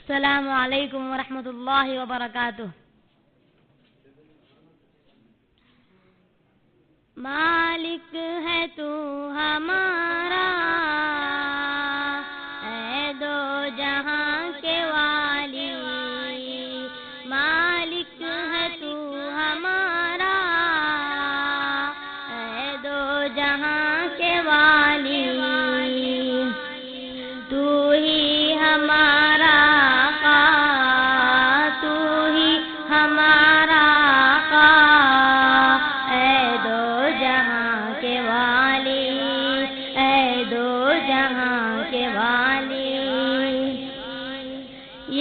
السلام علیکم ورحمۃ اللہ وبرکاتہ. مالک ہے تو ہمارا اے دو جہاں کے والی. مالک ہے تو ہمارا اے دو جہاں کے والی. تو ہی ہمارا آقا، تو ہی ہمارا آقا، اے دو جہاں کے والی، اے دو جہاں کے والی.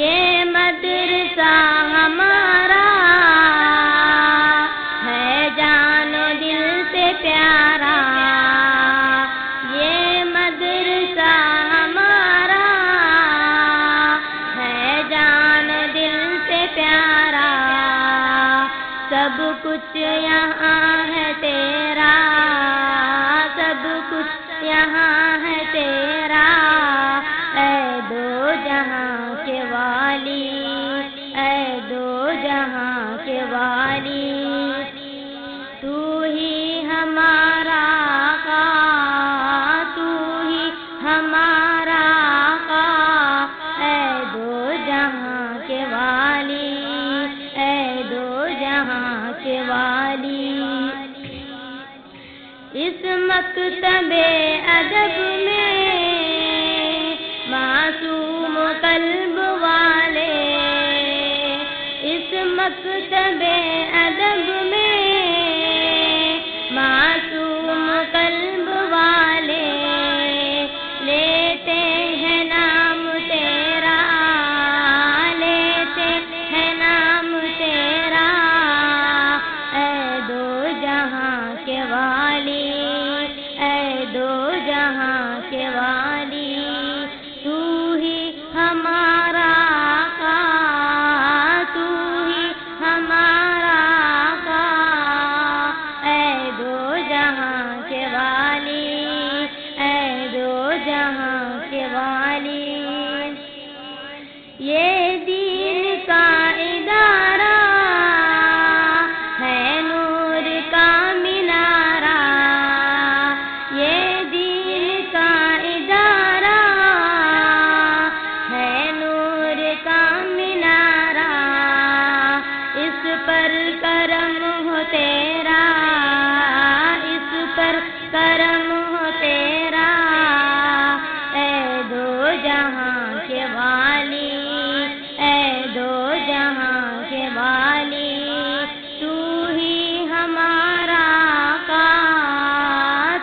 یہ مدرسہ ہمارا ہے جان و دل سے پیارا. یہ مدرسہ ہمارا ہے جان و دل سے پیارا. سب کچھ یہاں ہے تیرا، سب کچھ یہاں ہے تیرا، اے دو جہاں کے والی، اے دو جہاں کے والی. تو ہی ہمارا آقا، تو ہی ہمارا آقا، اے دو جہاں کے والی، اے دو جہاں کے والی. اس مکتب ادب میں معصوم قلب والے، اس مکتب ادب میں معصوم قلب والے لیتے ہیں نام تیرا، لیتے ہیں نام تیرا، اے دو جہاں کے والی، اے دو جہاں کے والی. تو ہی ہمارا آقا، تو ہی ہمارا آقا، اے دو جہاں کے والی، اے دو جہاں کے والی. یہ دین کا ادارہ ہے نور کا مینارہ، یہ دین کا ادارہ ہے نور کا مینارہ. اس پر کرم ہو تیرا، اس پر کرم ہو تیرا، اے دو جہاں کے والی، اے دو جہاں کے والی. تو ہی ہمارا آقا،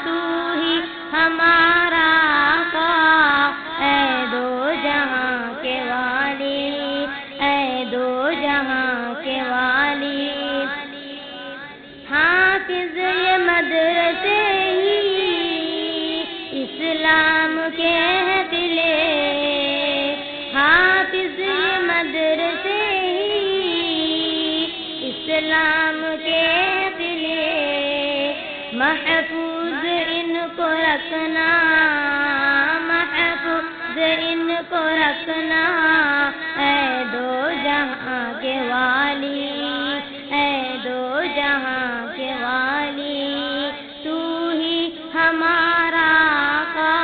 تو ہی ہمارا آقا، اے دو جہاں کے والی، اے دو جہاں کے والی. حافظ یہ مدرسے ہی اسلام کے ہیں قلعے، حافظ یہ مدرسے ہی اسلام کے قلعے. محفوظ ان کو رکھنا، محفوظ ان کو رکھنا، اے دو جہاں کے والی، اے دو جہاں کے والی. تو ہی ہمارا آقا،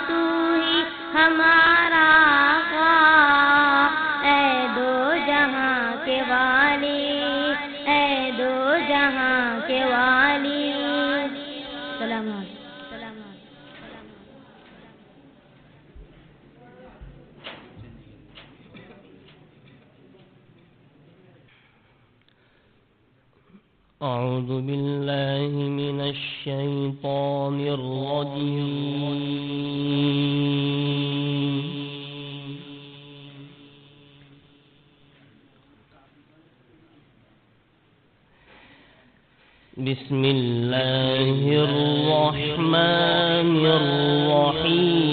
تو ہی ہمارا آقا، اے دو جہاں کے والی، اے دو جہاں کے والی. سلام علیکم. أعوذ بالله من الشيطان الرجيم. بسم الله الرحمن الرحيم.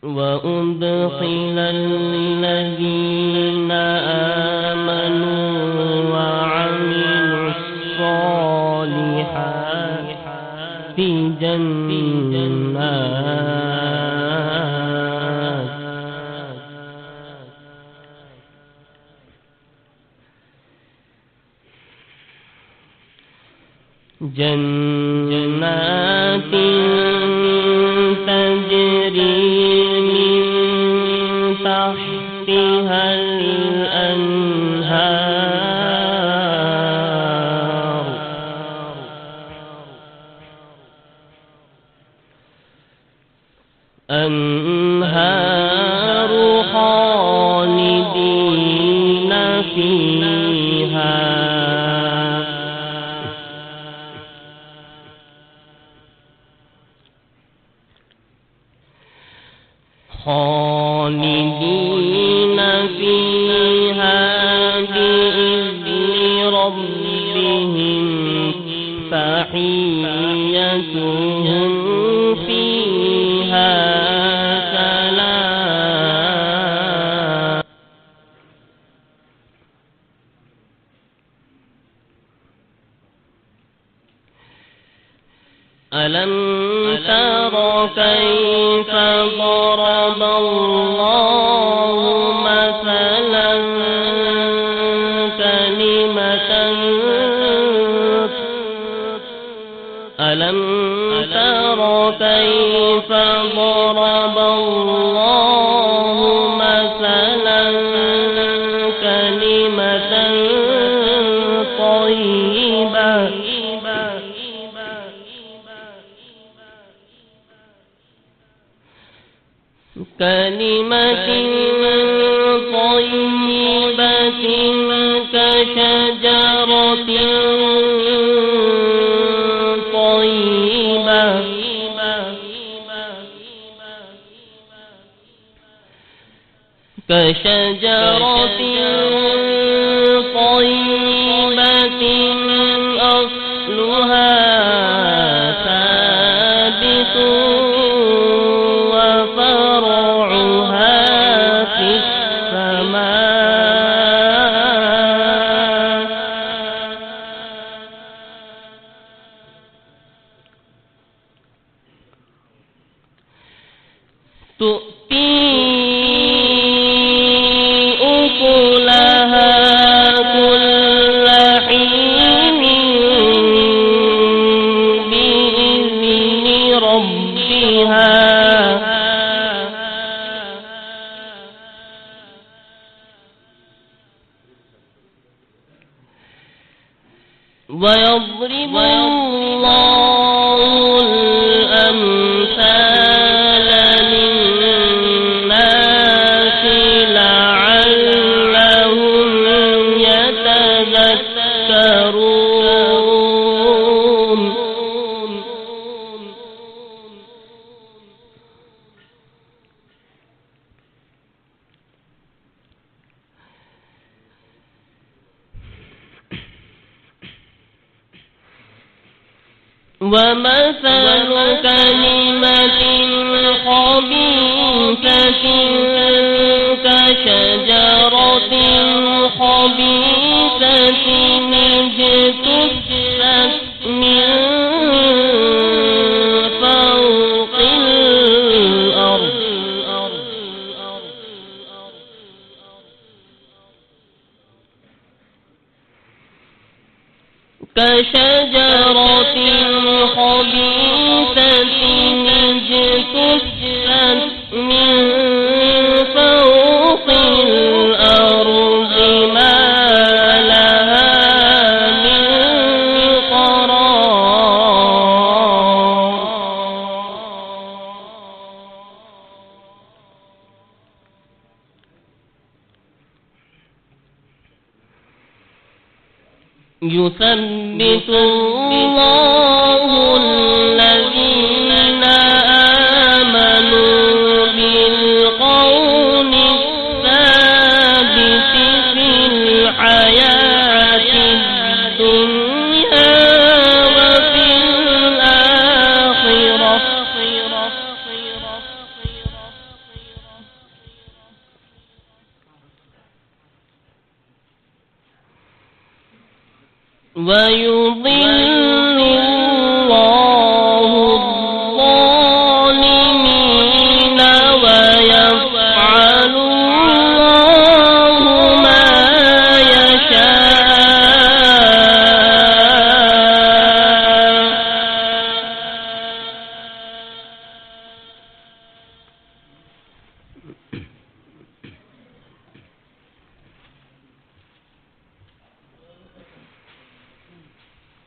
وأدخل الذين آمنوا وعملوا الصالحات في جنات تجري من تحتها الأنهار خالدين فيها بإذن ربهم تحيتهم فيها سلام. ألم تر كيف ضرب الله مثلا كلمة ألم تر كيف ضرب الله مثلا كلمة طيبة كشجرة طيبة أصلها ثابت وفرعها في السماء. تؤتي أكلها كل حين بإذن ربها ويضرب الله الأمثال للناس لعلهم يتذكرون. ومثل كلمة خبيثة كشجرة خبيثة اجتثت من فوق الأرض كشجرة خبيثة اجتثت من فوق الأرض ما لها من قرار. يثبت الله الذين آمنوا بالقول الثابت في الحياة الدنيا وفي الآخرة ويضل الله الظالمين ويفعل الله ما يشاء.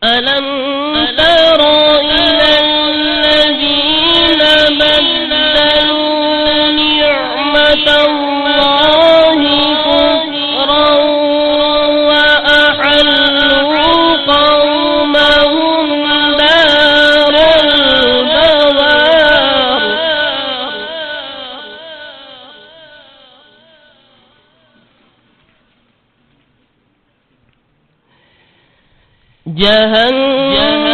ألم تر إلى الذين بدلوا نعمة الله كفرا وأحلوا قومهم دار البوار جهنم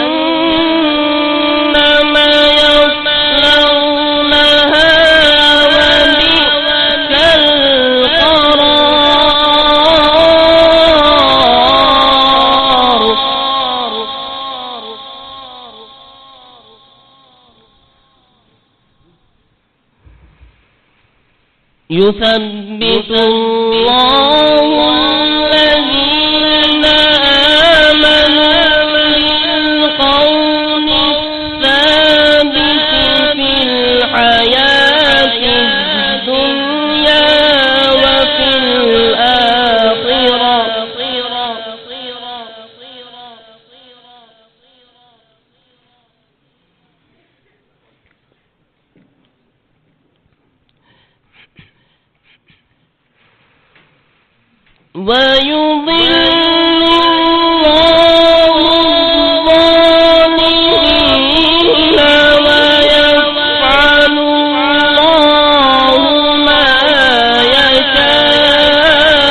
يصلونها وبئس القرار. يثبت الله الذين آمنوا بالقول الثابت في الحياة الدنيا وفي الآخرة ويضل الله الظالمين ويفعل الله ما يشاء.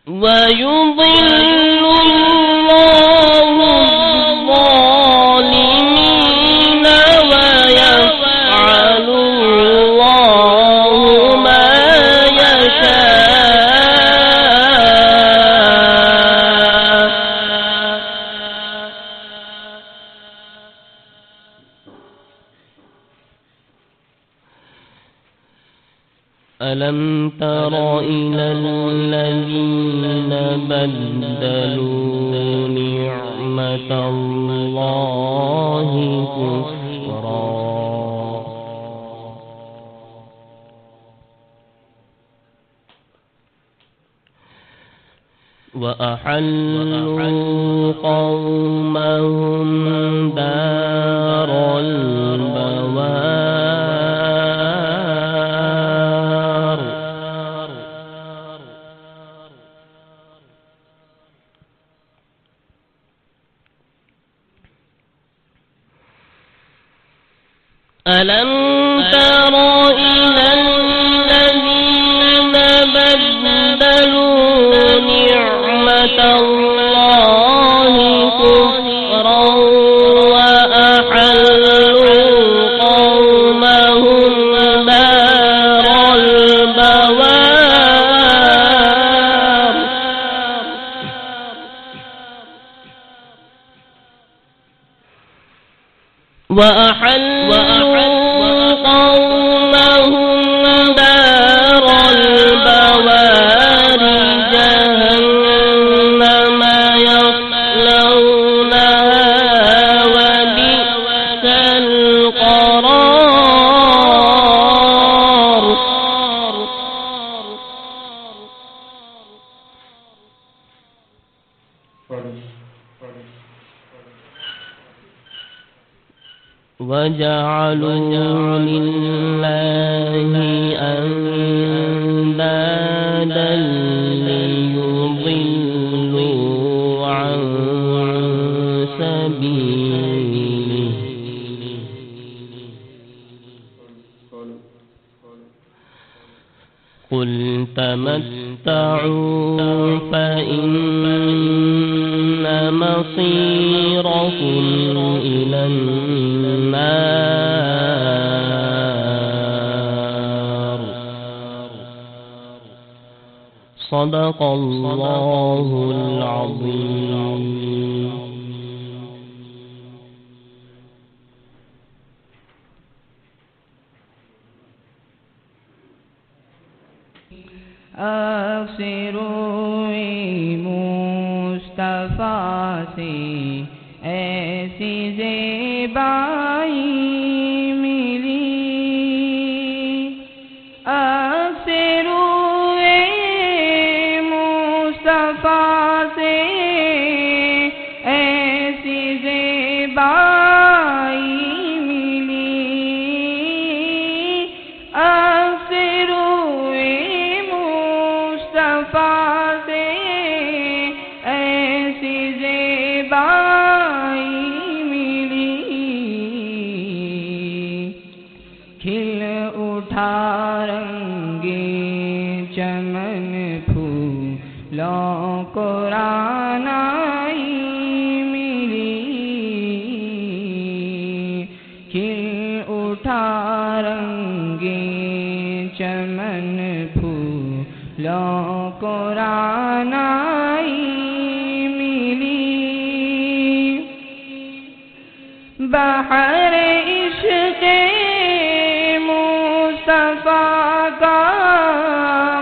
ويضل الله الظالمين ويفعل الله ما يشاء. ألم تر إلى الذين بدلوا نعمة الله كفرا وأحلوا قومهم دار البوار ألم تر إلى الذين بدلوا نعمة الله كفرا وأحلوا قومهم دار البوار وأحلوا قومهم دار البوار جهنم يصلونها وبئس القرار. وجعلوا لله أندادا ليضلوا عن سبيله قل تمتعوا فإن مصيركم إلى النار صدق الله العظيم. روئے مصطفیٰ سے ایسی زیبائی ملی، روئے مصطفیٰ سے ایسی زیبائی ملی، سے ایسی زیبائی ملی، کھل اٹھا رنگے چمن پھولوں کو رعنائی ملی، کھل اٹھا رنگے چمن پھولوں کو رعنائی ملی، بحر عشق مصطفیٰ کا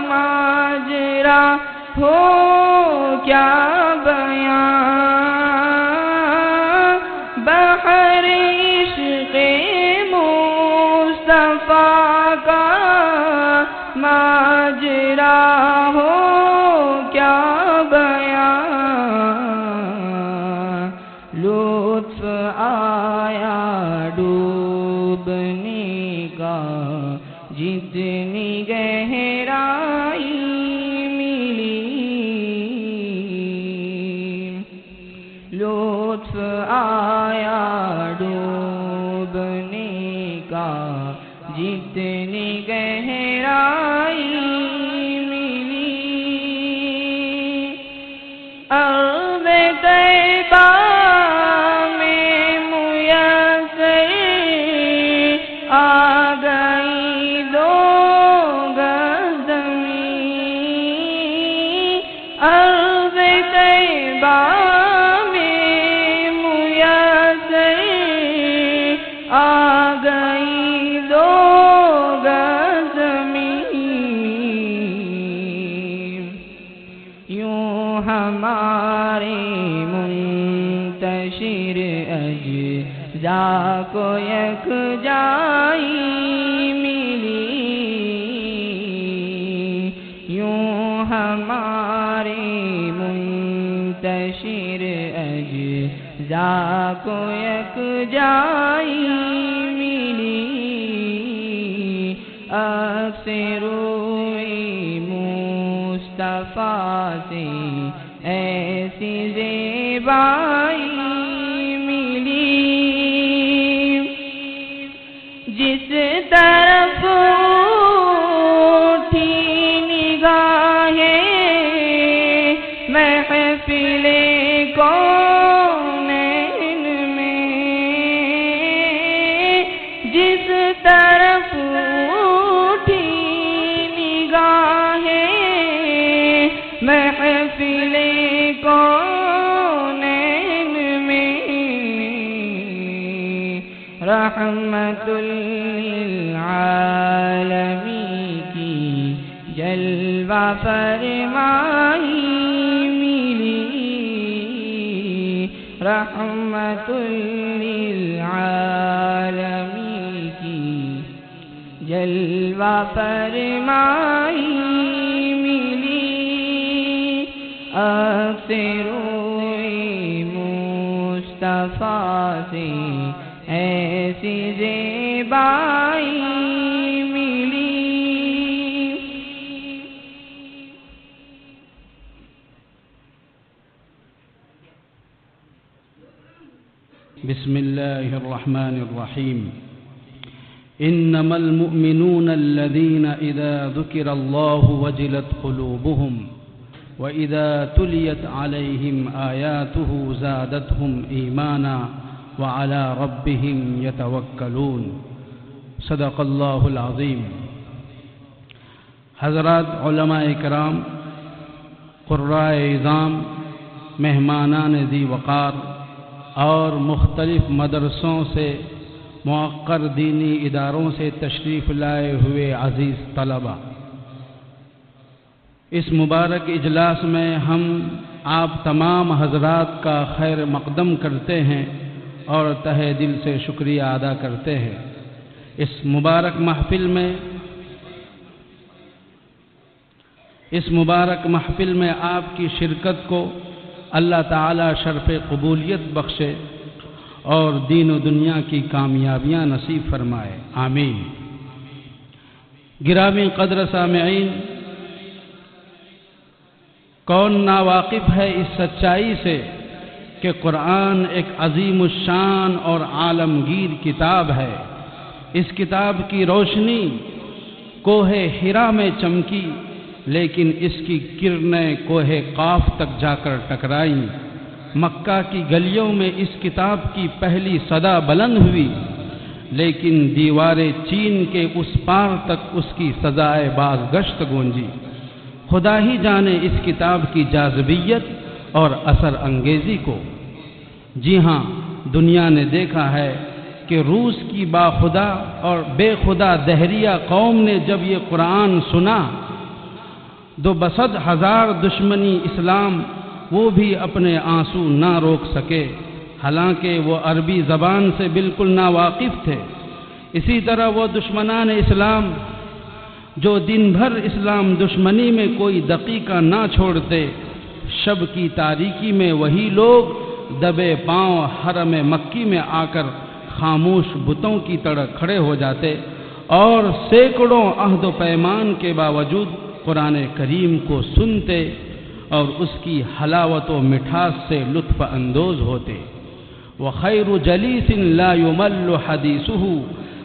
ماجرا ہو کیا بیان، بحر عشق مصطفیٰ کا ماجرا ہو کیا بیان، لطف آیا ڈوبنے کا جتنی گہرائی ملی، لطف آیا ڈوبنے کا جتنی گہرائی ملی، ارض طیبہ میں میسر آ گئی دو گز زمین، ارض طیبہ میں میسر آ گئی دو گز زمین، یوں ہمارے منتشر اجزاء کو یکجائی ملی، یوں ہمارے منتشر اجزاء کو یکجائی ملی، روئے مصطفیٰ سے ایسی زیبائی ملی، جس طرف اٹھی نگاہیں محفل کونین میں، جس طرف اٹھی نگاہیں محفل کونین میں، رحمت للعالمین کی جلوہ فرمائی ملی، رحمت للعالمین کی جلوہ فرمائی ملی، روئے مصطفیٰ سے ایسی زیبائی ملی۔ بسم الله الرحمن الرحيم. إنما المؤمنون الذين إذا ذكر الله وجلت قلوبهم وإذا تليت عليهم آياته زادتهم إيمانا وعلى ربهم يتوكلون. صدق الله العظيم. حضرات علماء کرام، قرائے اعظام، مہمانان ذی وقار اور مختلف مدرسوں سے موقر دینی اداروں سے تشریف لائے ہوئے عزیز طلبہ، اس مبارک اجلاس میں ہم آپ تمام حضرات کا خیر مقدم کرتے ہیں اور تہہ دل سے شکریہ ادا کرتے ہیں۔ اس مبارک محفل میں آپ کی شرکت کو اللہ تعالی شرف قبولیت بخشے اور دین و دنیا کی کامیابیاں نصیب فرمائے، آمین۔ گرامی قدر سامعین، کون ناواقف ہے اس سچائی سے کہ قرآن ایک عظیم الشان اور عالمگیر کتاب ہے۔ اس کتاب کی روشنی کوہ حرا میں چمکی، لیکن اس کی کرنیں کوہ قاف تک جا کر ٹکرائیں۔ مکہ کی گلیوں میں اس کتاب کی پہلی صدا بلند ہوئی، لیکن دیوار چین کے اس پار تک اس کی سزائے بازگشت گونجی۔ خدا ہی جانے اس کتاب کی جاذبیت اور اثر انگیزی کو۔ جی ہاں، دنیا نے دیکھا ہے کہ روس کی باخدا اور بے خدا دہریہ قوم نے جب یہ قرآن سنا تو بصد ہزار دشمنی اسلام وہ بھی اپنے آنسو نہ روک سکے، حالانکہ وہ عربی زبان سے بالکل ناواقف تھے۔ اسی طرح وہ دشمنان اسلام جو دن بھر اسلام دشمنی میں کوئی دقیقہ نہ چھوڑتے، شب کی تاریکی میں وہی لوگ دبے پاؤں حرم مکی میں آ کر خاموش بتوں کی طرح کھڑے ہو جاتے اور سینکڑوں عہد و پیمان کے باوجود قرآن کریم کو سنتے اور اس کی حلاوت و مٹھاس سے لطف اندوز ہوتے۔ وَخَيْرُ جَلِيسٍ لَا يُمَلُّ حَدِيثُهُ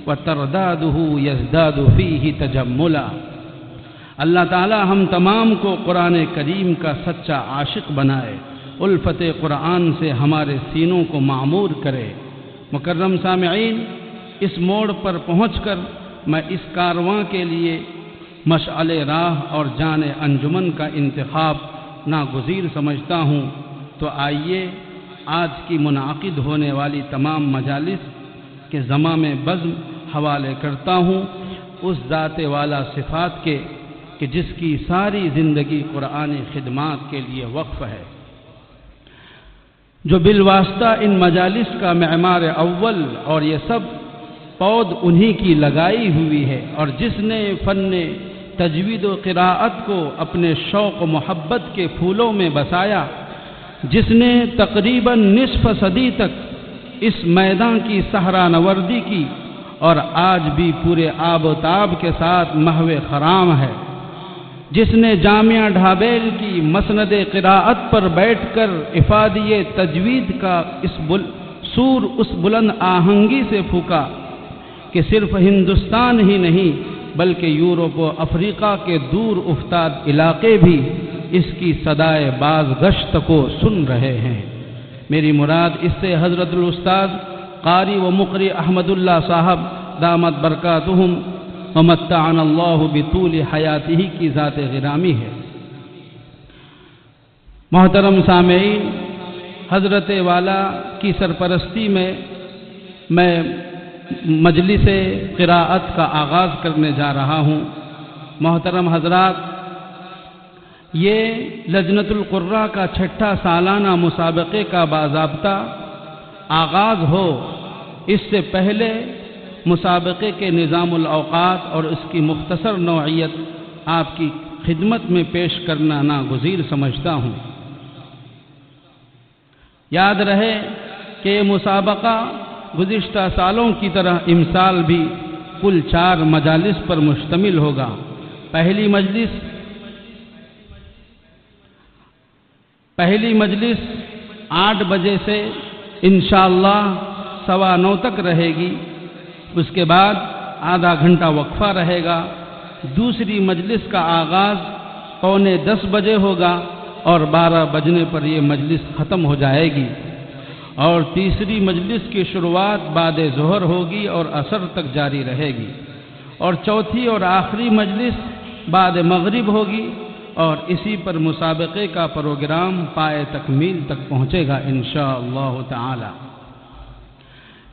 وَتَرْدَادُهُ يَزْدَادُ فِيهِ تَجَمُّلًا۔ اللہ تعالی ہم تمام کو قرآن کریم کا سچا عاشق بنائے، الفت قرآن سے ہمارے سینوں کو معمور کرے۔ مکرم سامعین، اس موڑ پر پہنچ کر میں اس کارواں کے لیے مشعل راہ اور جان انجمن کا انتخاب ناگزیر سمجھتا ہوں، تو آئیے آج کی منعقد ہونے والی تمام مجالس کے ضمام بزم حوالے کرتا ہوں اس ذات والا صفات کے کہ جس کی ساری زندگی قرآنی خدمات کے لیے وقف ہے، جو بالواسطہ ان مجالس کا معمار اول اور یہ سب پود انہی کی لگائی ہوئی ہے، اور جس نے فن تجوید و قراءت کو اپنے شوق و محبت کے پھولوں میں بسایا، جس نے تقریباً نصف صدی تک اس میدان کی صحرا نوردی کی اور آج بھی پورے آب و تاب کے ساتھ محو خرام ہے، جس نے جامعہ ڈھابیل کی مسند قراءت پر بیٹھ کر افادی تجوید کا سور اس بلند آہنگی سے پھونکا کہ صرف ہندوستان ہی نہیں بلکہ یورپ و افریقہ کے دور افتاد علاقے بھی اس کی صدائے بازگشت کو سن رہے ہیں۔ میری مراد اس سے حضرت الاستاذ قاری و مقری احمد اللہ صاحب دامت برکاتہم ومتعنا اللہ بطول حیاتہ کی ذات غرامی ہے۔ محترم سامعین، حضرت والا کی سرپرستی میں مجلس قراءت کا آغاز کرنے جا رہا ہوں۔ محترم حضرات، یہ لجنۃ القراء کا 6واں سالانہ مسابقے کا باضابطہ آغاز ہو، اس سے پہلے مسابقے کے نظام الاوقات اور اس کی مختصر نوعیت آپ کی خدمت میں پیش کرنا ناگزیر سمجھتا ہوں۔ یاد رہے کہ یہ مسابقہ گزشتہ سالوں کی طرح امسال بھی کل 4 مجالس پر مشتمل ہوگا۔ پہلی مجلس 8 بجے سے انشاءاللہ 9:15 تک رہے گی، اس کے بعد آدھا گھنٹہ وقفہ رہے گا۔ دوسری مجلس کا آغاز 9:45 بجے ہوگا اور 12 بجنے پر یہ مجلس ختم ہو جائے گی، اور تیسری مجلس کی شروعات بعد ظہر ہوگی اور عصر تک جاری رہے گی، اور چوتھی اور آخری مجلس بعد مغرب ہوگی اور اسی پر مسابقے کا پروگرام پائے تکمیل تک پہنچے گا انشاءاللہ تعالی۔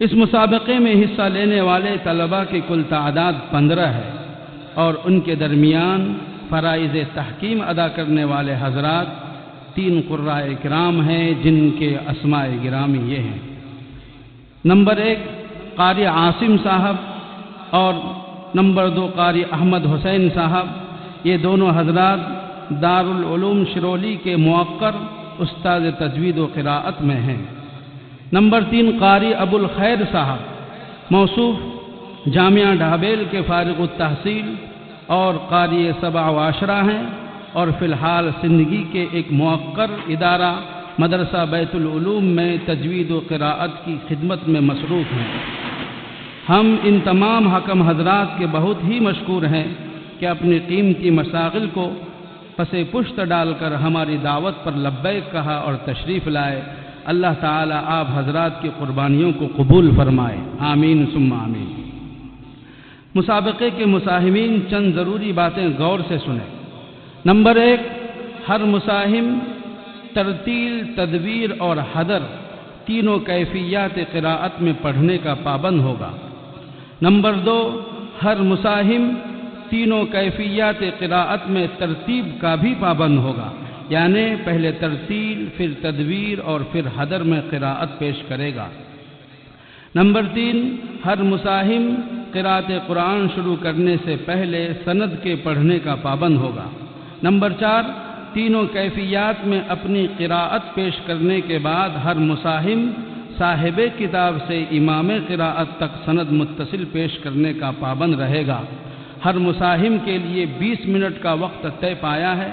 اس مسابقے میں حصہ لینے والے طلباء کی کل تعداد 15 ہے اور ان کے درمیان فرائض تحکیم ادا کرنے والے حضرات 3 قرائے کرام ہیں جن کے اسماء گرامی یہ ہیں۔ نمبر 1 قاری عاصم صاحب اور نمبر 2 قاری احمد حسین صاحب، یہ دونوں حضرات دارالعلوم شرولی کے موقر استاد تجوید و قراءت میں ہیں۔ نمبر 3 قاری ابو الخیر صاحب، موصوف جامعہ ڈھابیل کے فارغ التحصیل اور قاری 7 و 10 ہیں اور فی الحال زندگی کے ایک موقر ادارہ مدرسہ بیت العلوم میں تجوید و قراءت کی خدمت میں مصروف ہیں۔ ہم ان تمام حکم حضرات کے بہت ہی مشکور ہیں کہ اپنی قیمتی مشاغل کو پس پشت ڈال کر ہماری دعوت پر لبیک کہا اور تشریف لائے۔ اللہ تعالیٰ آپ حضرات کی قربانیوں کو قبول فرمائے، آمین ثم آمین۔ مسابقے کے مساہمین چند ضروری باتیں غور سے سنیں۔ نمبر 1 ہر مساہم ترتیل، تدبیر اور حدر تینوں کیفیات قراءت میں پڑھنے کا پابند ہوگا۔ نمبر 2 ہر مساہم تینوں کیفیات قراءت میں ترتیب کا بھی پابند ہوگا، یعنی پہلے ترتیل، پھر تدبیر اور پھر حدر میں قراءت پیش کرے گا۔ نمبر 3 ہر مساہم قراءت قرآن شروع کرنے سے پہلے سند کے پڑھنے کا پابند ہوگا۔ نمبر 4 تینوں کیفیات میں اپنی قراءت پیش کرنے کے بعد ہر مساہم صاحب کتاب سے امام قراءت تک سند متصل پیش کرنے کا پابند رہے گا۔ ہر مساہم کے لیے 20 منٹ کا وقت طے پایا ہے،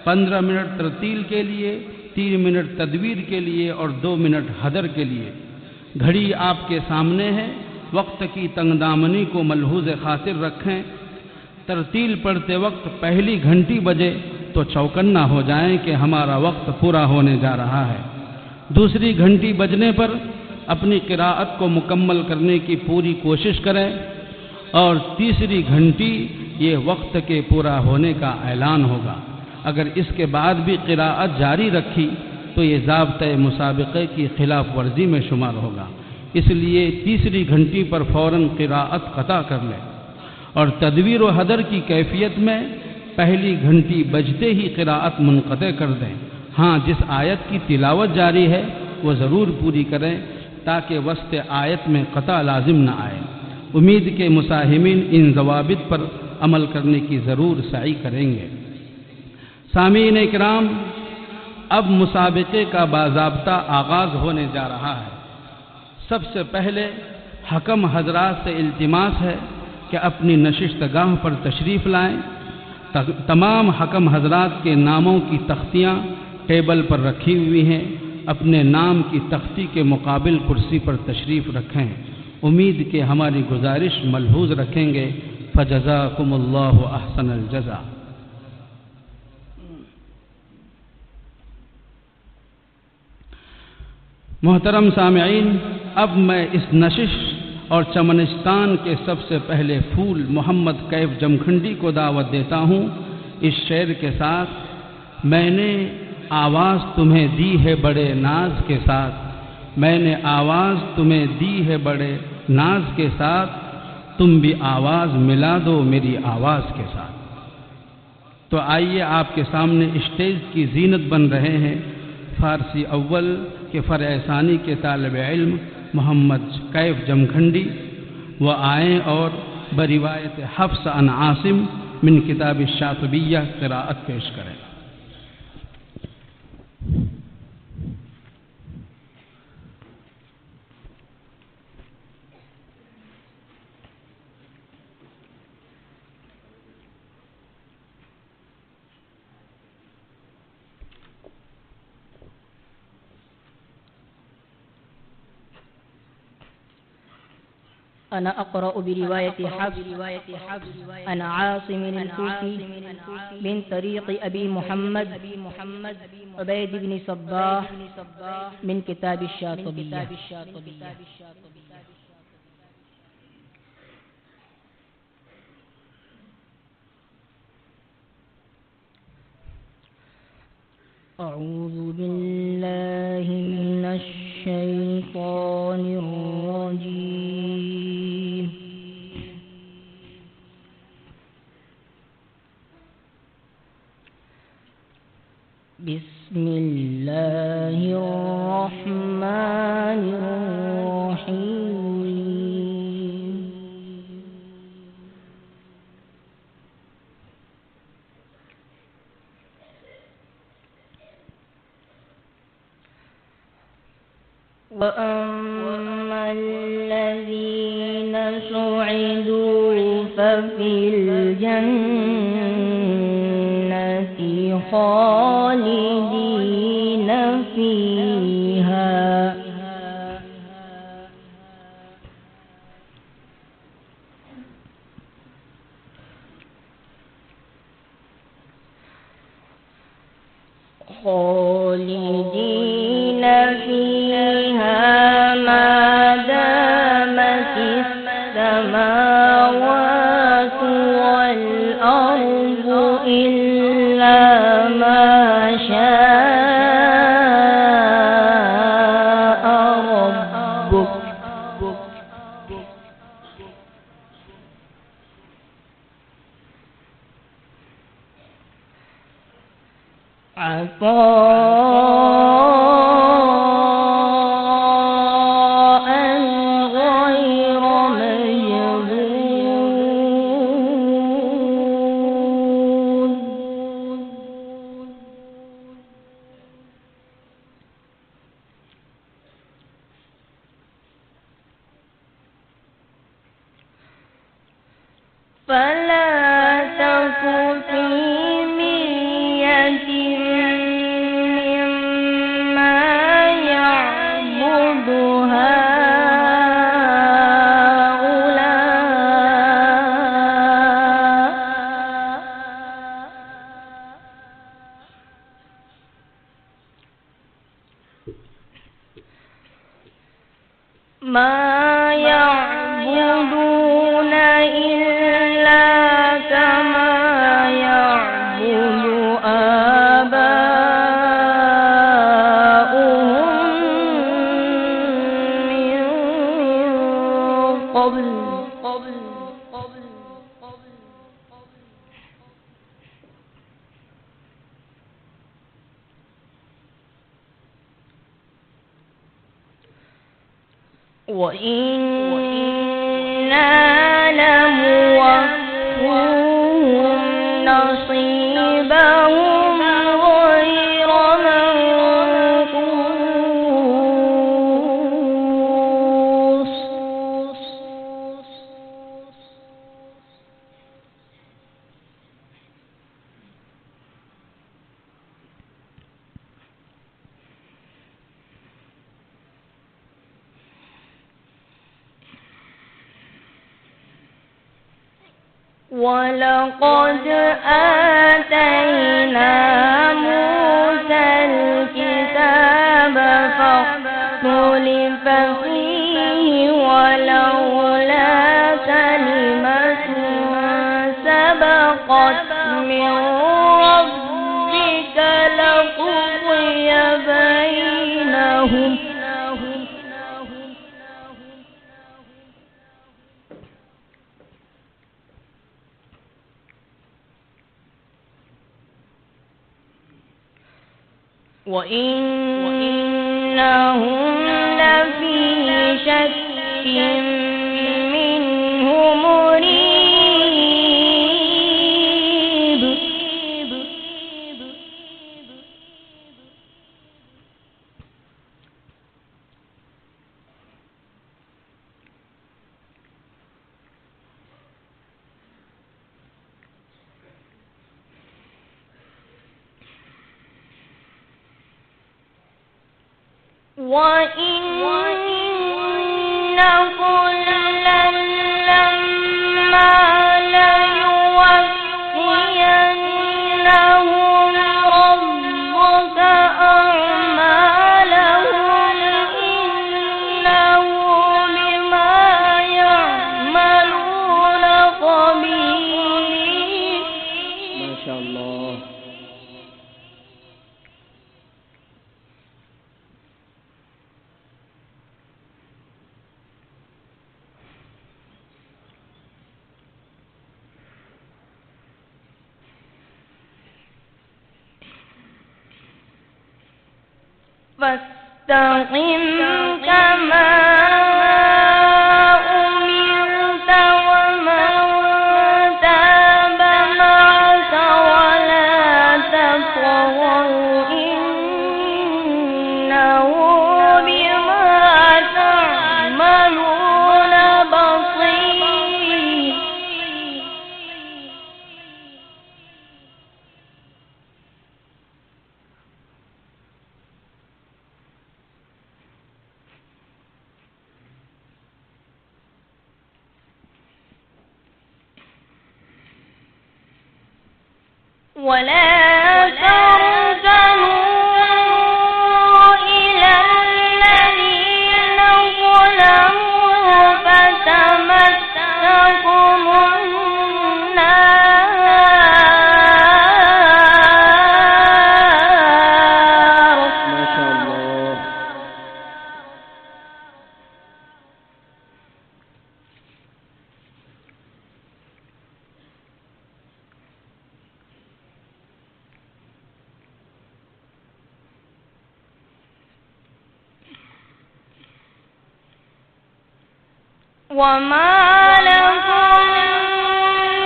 15 منٹ ترتیل کے لیے، 3 منٹ تدبیر کے لیے اور 2 منٹ حدر کے لیے۔ گھڑی آپ کے سامنے ہے، وقت کی تنگ دامنی کو ملحوظ خاطر رکھیں۔ ترتیل پڑھتے وقت پہلی گھنٹی بجے تو چوکنا ہو جائیں کہ ہمارا وقت پورا ہونے جا رہا ہے۔ دوسری گھنٹی بجنے پر اپنی قراءت کو مکمل کرنے کی پوری کوشش کریں اور تیسری گھنٹی یہ وقت کے پورا ہونے کا اعلان ہوگا۔ اگر اس کے بعد بھی قراءت جاری رکھی تو یہ ضابطۂ مسابقے کی خلاف ورزی میں شمار ہوگا، اس لیے تیسری گھنٹی پر فوراً قراءت قطع کر لیں۔ اور تدبیر و حدر کی کیفیت میں پہلی گھنٹی بجتے ہی قراءت منقطع کر دیں۔ ہاں، جس آیت کی تلاوت جاری ہے وہ ضرور پوری کریں تاکہ وسط آیت میں قطع لازم نہ آئے۔ امید کے مساہمین ان ضوابط پر عمل کرنے کی ضرور سعی کریں گے۔ سامعین اکرام، اب مسابقے کا باضابطہ آغاز ہونے جا رہا ہے۔ سب سے پہلے حکم حضرات سے التماس ہے کہ اپنی نشست گاہ پر تشریف لائیں۔ تمام حکم حضرات کے ناموں کی تختیاں ٹیبل پر رکھی ہوئی ہیں، اپنے نام کی تختی کے مقابل کرسی پر تشریف رکھیں۔ امید کہ ہماری گزارش ملحوظ رکھیں گے۔ فجزاکم اللہ احسن الجزا۔ محترم سامعین، اب میں اس نشش اور چمنستان کے سب سے پہلے پھول محمد کیف جمکھنڈی کو دعوت دیتا ہوں اس شعر کے ساتھ: میں نے آواز تمہیں دی ہے بڑے ناز کے ساتھ، میں نے آواز تمہیں دی ہے بڑے ناز کے ساتھ، تم بھی آواز ملا دو میری آواز کے ساتھ۔ تو آئیے آپ کے سامنے اسٹیج کی زینت بن رہے ہیں فارسی اول کے فرع ثانی کے طالب علم محمد کیف جمکھنڈی، وہ آئیں اور بروایت حفص عن عاصم من کتاب الشاطبیہ قراءت پیش کریں۔ أنا أقرأ برواية حفص عن عاصم الكوفي من طريق أبي محمد عبيد بن صباح من كتاب الشاطبية. أعوذ بالله من الشيطان الرجيم. بسم الله الرحمن الرحيم. وأما الذين سعدوا ففي الجنة خالدين فيها ما دامت السماوات والأرض إلا ما شاء ربك عطاء غير مجذوذ. فلا تك في مرية مما يعبد ما يعبدون إلا كما يعبد آباؤهم من قبل. وإنا لموفوهم نصيبهم غير منقوص. ولقد آتينا موسى الكتاب فاختلف فيه ولولا كلمة سبقت من ربك لقضي بينهم. وإنهم لفي شك منه مريب. وإن كلا لما ليوفينهم ربك أعمالهم إنه بما يعملون خبير. ما شاء الله. فاستقم كما أمرت ومن تاب معك ولا تطغوا إنه بما تعملون بصير. ولا تركنوا إلى الذين ظلموا فتمسكم النار. ما شاء الله. وما لكم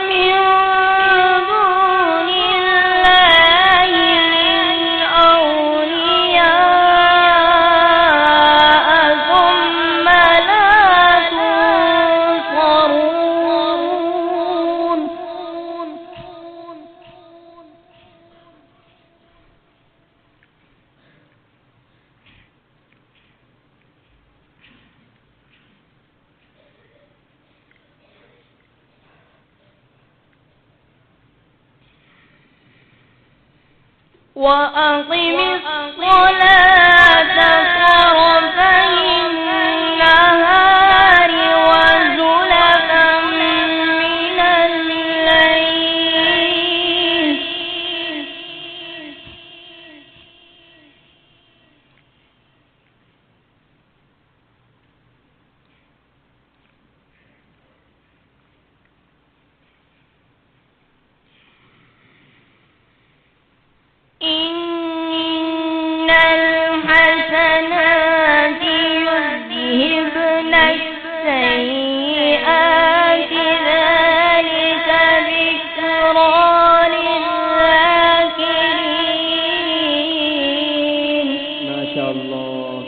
من دون الله من أولياء ثم لا تنصرون. وأقم الصلاة طرفي النهار وزلفا من الليل إن الحسنات يذهبن السيئات ذلك ذكرى للذاكرين. ما شاء الله.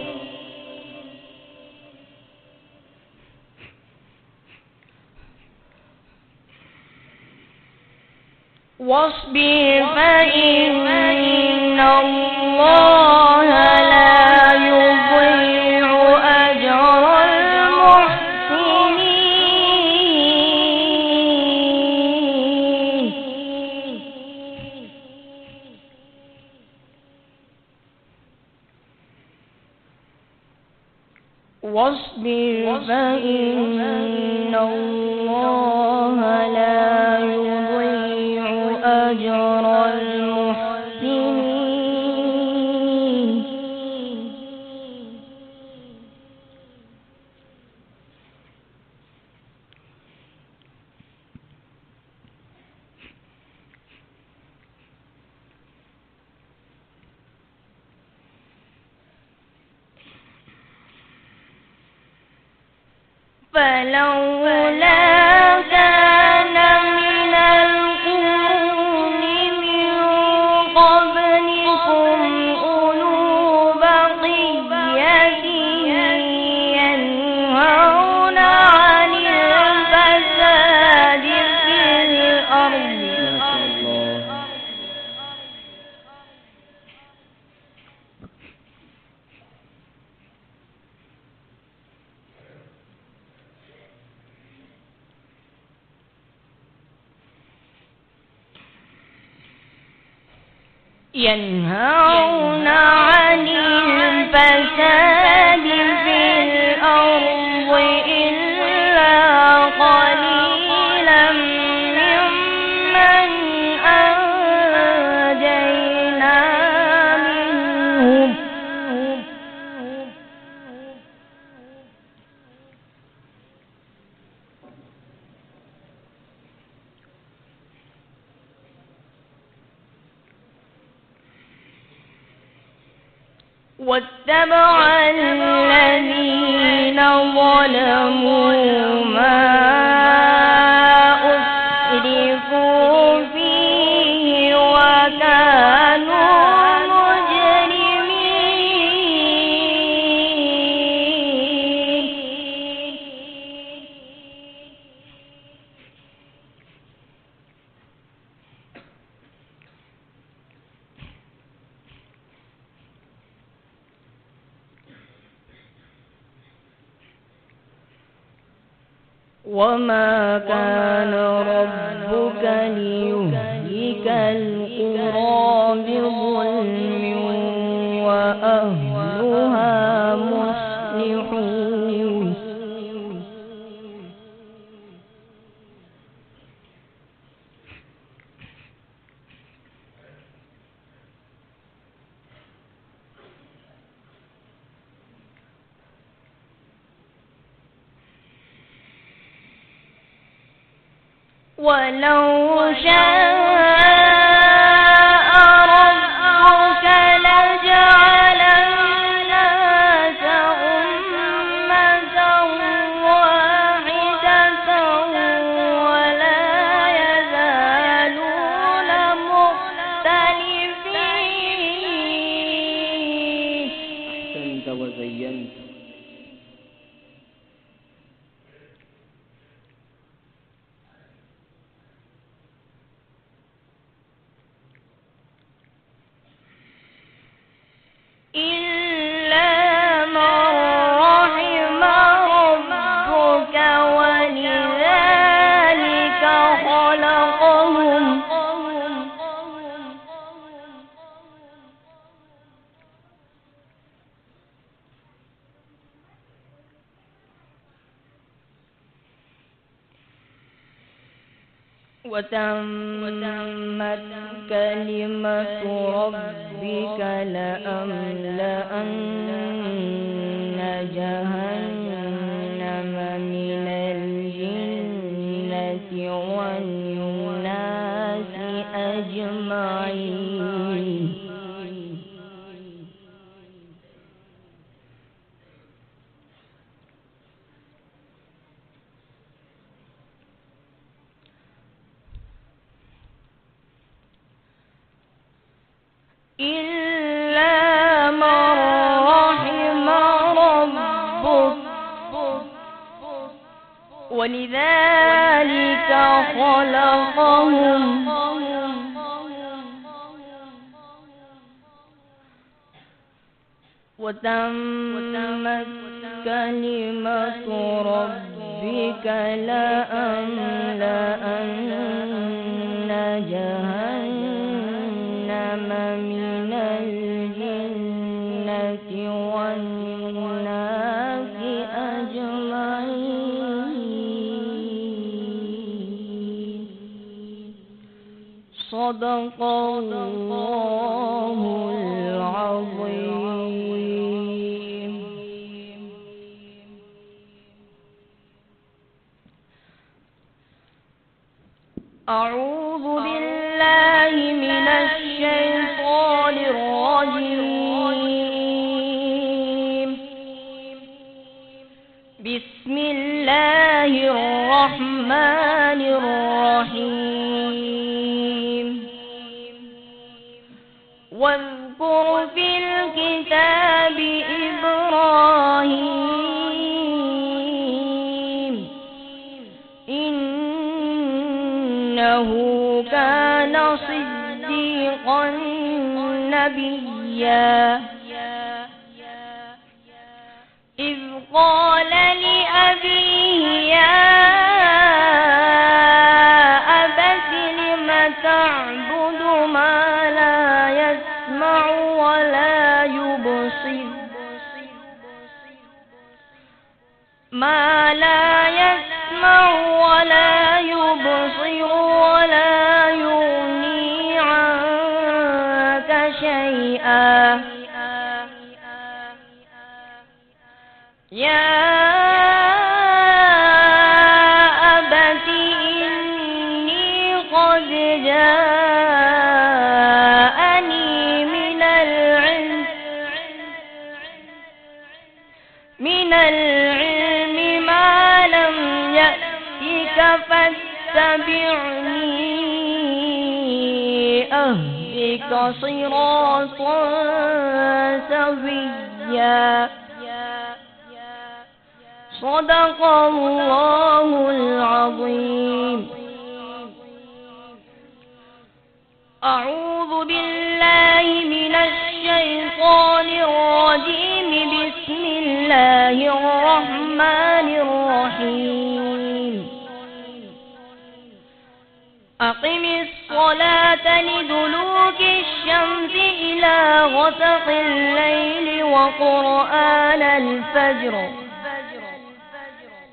واصبر فإن الله لا يضيع أجر المحسنين. واصبر فإن الله لا يضيع أجر المحسنين. فلولا كان من القرون من قبلكم أولو بقية ينهون عن الفساد في الأرض ما شاء الله. ينهون عن الفساد في الأرض إلا قليلا ممن أنجينا منهم. واتبع الذين ظلموا ما أسرفوا فيه وكانوا وما كان ربك ليهلك القرى بظلم وأهلها مصلحون ولو شاء ربك لجعل الناس أمة واحدة ولا يزالون مختلفين. أحسنت وزينت. إلا من رحم ربك ولذلك خلقهم وتمت كلمة ربك لأملأن جهنم من الجنة والناس أجمعين. إلا من رحم ربك ولذلك خلقهم وتمت كلمة ربك لأملأن جهنم من الجنة والناس أجمعين. صدق الله العظيم. أعوذ بالله من الشيطان الرجيم. بسم الله الرحمن الرحيم. واذكر في الكتاب إبراهيم إنه كان صديقا نبيا إذ قال لأبيه يا أبت لم تعبد ما لا يسمع ولا يبصر ولا يبصر ولا يغني عنك شيئا يا أبت إني قد جاءني من العلم من العلم ما لم يأتك فاتبعني أهدك صراطا سويا صدق الله العظيم. أعوذ بالله من الشيطان الرجيم. بسم الله الرحمن الرحيم. أقم الصلاة لدلوك الشمس إلى غسق الليل وقرآن الفجر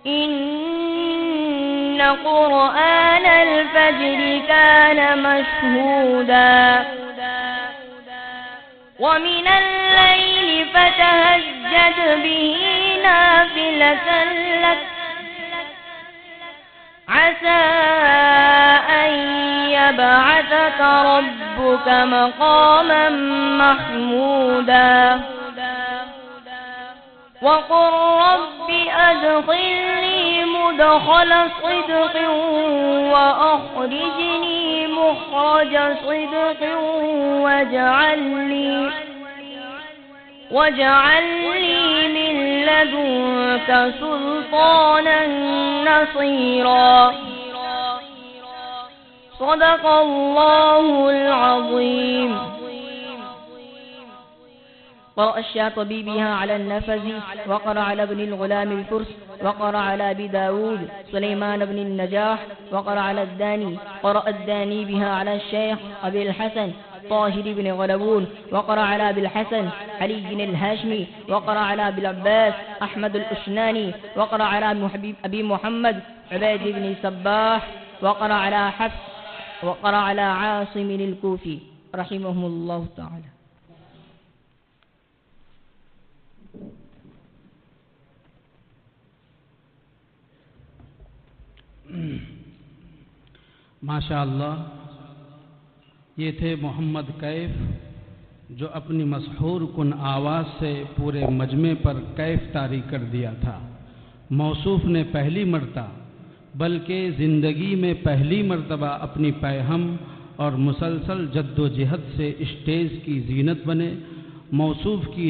إن قرآن الفجر كان مشهودا ومن الليل فتهجد به نافلة لك عسى أن يبعثك ربك مقاما محمودا وقل رب أدخلني مدخل صدق وأخرجني مخرج صدق واجعل لي من لدنك سلطانا نصيرا صدق الله العظيم. قرأ الشاطبي بها على النفذ وقرأ على ابن الغلام الفرس وقرأ على أبي داود سليمان بن النجاح وقرأ على الداني. قرأ الداني بها على الشيخ أبي الحسن طاهر بن غلبون وقرأ على أبي الحسن علي الهاشمي وقرأ على أبي العباس أحمد الأشناني وقرأ على أبي محمد عبيد بن سباح وقرأ على حفص وقرأ على عاصم الكوفي رحمهم الله تعالى. ماشاء اللہ، یہ تھے محمد کیف جو اپنی مسحور کن آواز سے پورے مجمع پر کیف طاری کر دیا تھا. موصوف نے پہلی مرتبہ بلکہ زندگی میں پہلی مرتبہ اپنی پیہم اور مسلسل جد و جہد سے اسٹیج کی زینت بنے. موصوف کی